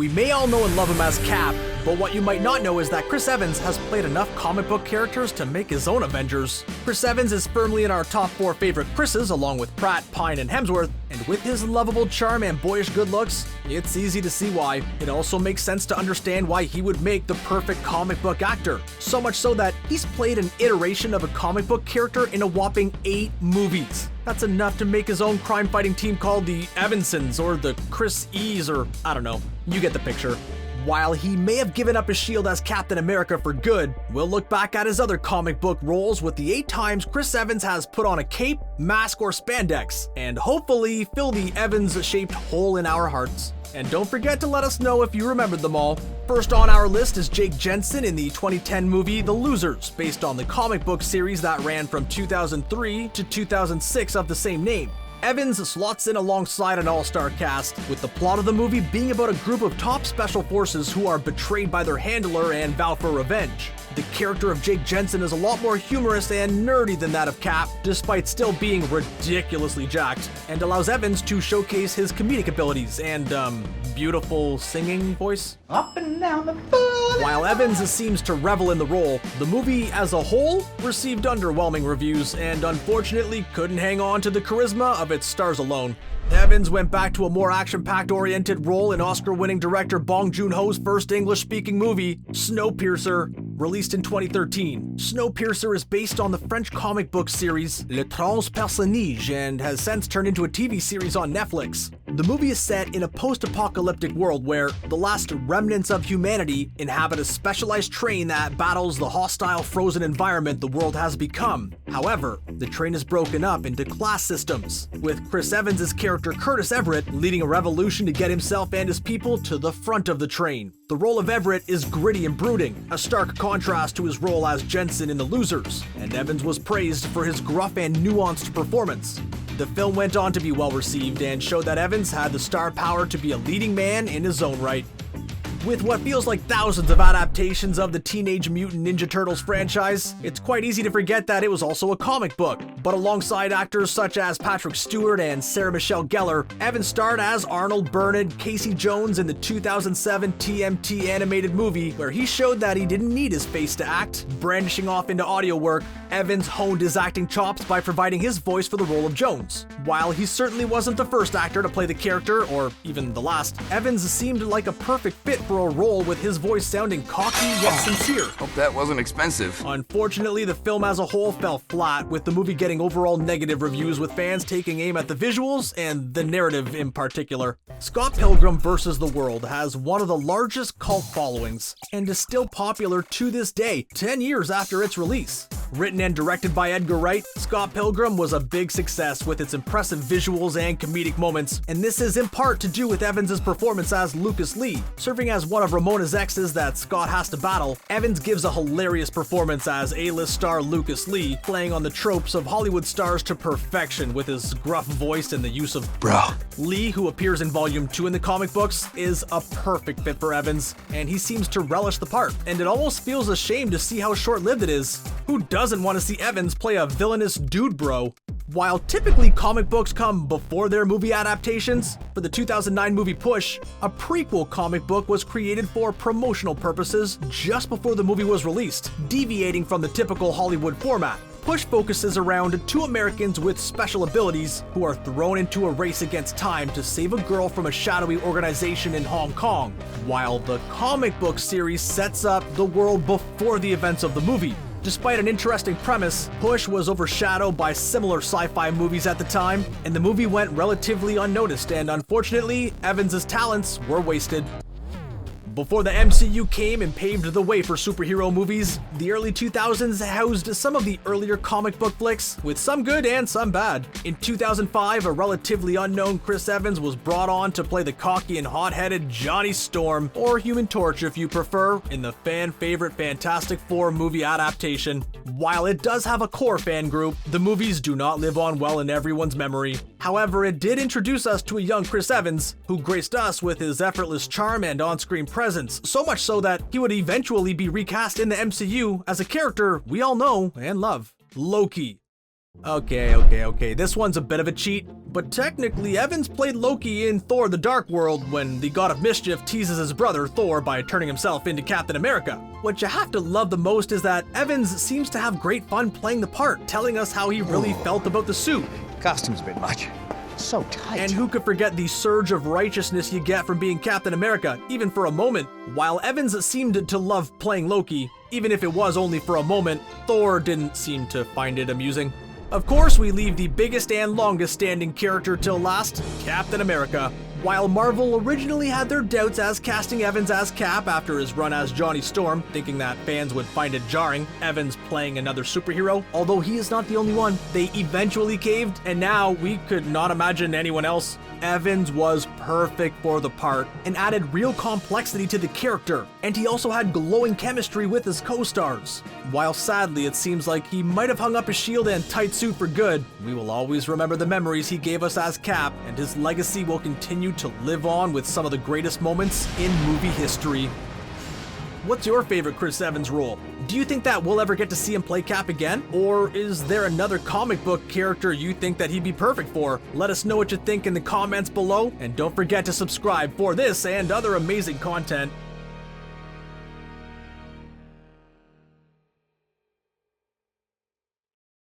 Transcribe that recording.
We may all know and love him as Cap, but what you might not know is that Chris Evans has played enough comic book characters to make his own Avengers. Chris Evans is firmly in our top 4 favorite Chris's, along with Pratt, Pine, and Hemsworth, and with his lovable charm and boyish good looks, it's easy to see why. It also makes sense to understand why he would make the perfect comic book actor. So much so that he's played an iteration of a comic book character in a whopping 8 movies. That's enough to make his own crime-fighting team called the Evansons or the Chris E's, or I don't know. You get the picture. While he may have given up his shield as Captain America for good, we'll look back at his other comic book roles with the 8 times Chris Evans has put on a cape, mask, or spandex, and hopefully fill the Evans-shaped hole in our hearts. And don't forget to let us know if you remembered them all. First on our list is Jake Jensen in the 2010 movie The Losers, based on the comic book series that ran from 2003 to 2006 of the same name. Evans slots in alongside an all-star cast, with the plot of the movie being about a group of top special forces who are betrayed by their handler and vow for revenge. The character of Jake Jensen is a lot more humorous and nerdy than that of Cap, despite still being ridiculously jacked, and allows Evans to showcase his comedic abilities and, beautiful singing voice. Up and down the pool. While Evans seems to revel in the role, the movie as a whole received underwhelming reviews and unfortunately couldn't hang on to the charisma of its stars alone. Evans went back to a more action-packed oriented role in Oscar-winning director Bong Joon-ho's first English-speaking movie, Snowpiercer, released in 2013. Snowpiercer is based on the French comic book series Le Transpersonnage and has since turned into a TV series on Netflix. The movie is set in a post-apocalyptic world where the last remnants of humanity inhabit a specialized train that battles the hostile frozen environment the world has become. However, the train is broken up into class systems, with Chris Evans' character Curtis Everett leading a revolution to get himself and his people to the front of the train. The role of Everett is gritty and brooding, a stark contrast to his role as Jensen in The Losers, and Evans was praised for his gruff and nuanced performance. The film went on to be well received and showed that Evans had the star power to be a leading man in his own right. With what feels like thousands of adaptations of the Teenage Mutant Ninja Turtles franchise, it's quite easy to forget that it was also a comic book. But alongside actors such as Patrick Stewart and Sarah Michelle Gellar, Evans starred as Arnold Bernard Casey Jones in the 2007 TMNT animated movie, where he showed that he didn't need his face to act. Branching off into audio work, Evans honed his acting chops by providing his voice for the role of Jones. While he certainly wasn't the first actor to play the character, or even the last, Evans seemed like a perfect fit for a role with his voice sounding cocky yet sincere. Hope that wasn't expensive. Unfortunately, the film as a whole fell flat, with the movie getting overall negative reviews, with fans taking aim at the visuals and the narrative in particular. Scott Pilgrim vs. the World has one of the largest cult followings and is still popular to this day, 10 years after its release. Written and directed by Edgar Wright, Scott Pilgrim was a big success with its impressive visuals and comedic moments, and this is in part to do with Evans' performance as Lucas Lee. Serving as one of Ramona's exes that Scott has to battle, Evans gives a hilarious performance as A-list star Lucas Lee, playing on the tropes of Hollywood stars to perfection with his gruff voice and the use of bro. Lee, who appears in Volume 2 in the comic books, is a perfect fit for Evans, and he seems to relish the part, and it almost feels a shame to see how short-lived it is. Who doesn't want to see Evans play a villainous dude bro? While typically comic books come before their movie adaptations, for the 2009 movie Push, a prequel comic book was created for promotional purposes just before the movie was released, deviating from the typical Hollywood format. Push focuses around 2 Americans with special abilities who are thrown into a race against time to save a girl from a shadowy organization in Hong Kong, while the comic book series sets up the world before the events of the movie. Despite an interesting premise, Push was overshadowed by similar sci-fi movies at the time, and the movie went relatively unnoticed, and unfortunately, Evans' talents were wasted. Before the MCU came and paved the way for superhero movies, the early 2000s housed some of the earlier comic book flicks, with some good and some bad. In 2005, a relatively unknown Chris Evans was brought on to play the cocky and hot-headed Johnny Storm, or Human Torch if you prefer, in the fan-favorite Fantastic Four movie adaptation. While it does have a core fan group, the movies do not live on well in everyone's memory. However, it did introduce us to a young Chris Evans, who graced us with his effortless charm and on-screen presence, so much so that he would eventually be recast in the MCU as a character we all know and love, Loki. Okay, this one's a bit of a cheat, but technically Evans played Loki in Thor: The Dark World when the God of Mischief teases his brother Thor by turning himself into Captain America. What you have to love the most is that Evans seems to have great fun playing the part, telling us how he really felt about the suit. Costume's a bit much. So tight. And who could forget the surge of righteousness you get from being Captain America, even for a moment? While Evans seemed to love playing Loki, even if it was only for a moment, Thor didn't seem to find it amusing. Of course, we leave the biggest and longest standing character till last, Captain America. While Marvel originally had their doubts as casting Evans as Cap after his run as Johnny Storm, thinking that fans would find it jarring, Evans playing another superhero, although he is not the only one, they eventually caved, and now we could not imagine anyone else. Evans was perfect for the part and added real complexity to the character, and he also had glowing chemistry with his co-stars. While sadly it seems like he might have hung up his shield and tight suit for good, we will always remember the memories he gave us as Cap, and his legacy will continue to live on with some of the greatest moments in movie history. What's your favorite Chris Evans role? Do you think that we'll ever get to see him play Cap again? Or is there another comic book character you think that he'd be perfect for? Let us know what you think in the comments below, and don't forget to subscribe for this and other amazing content.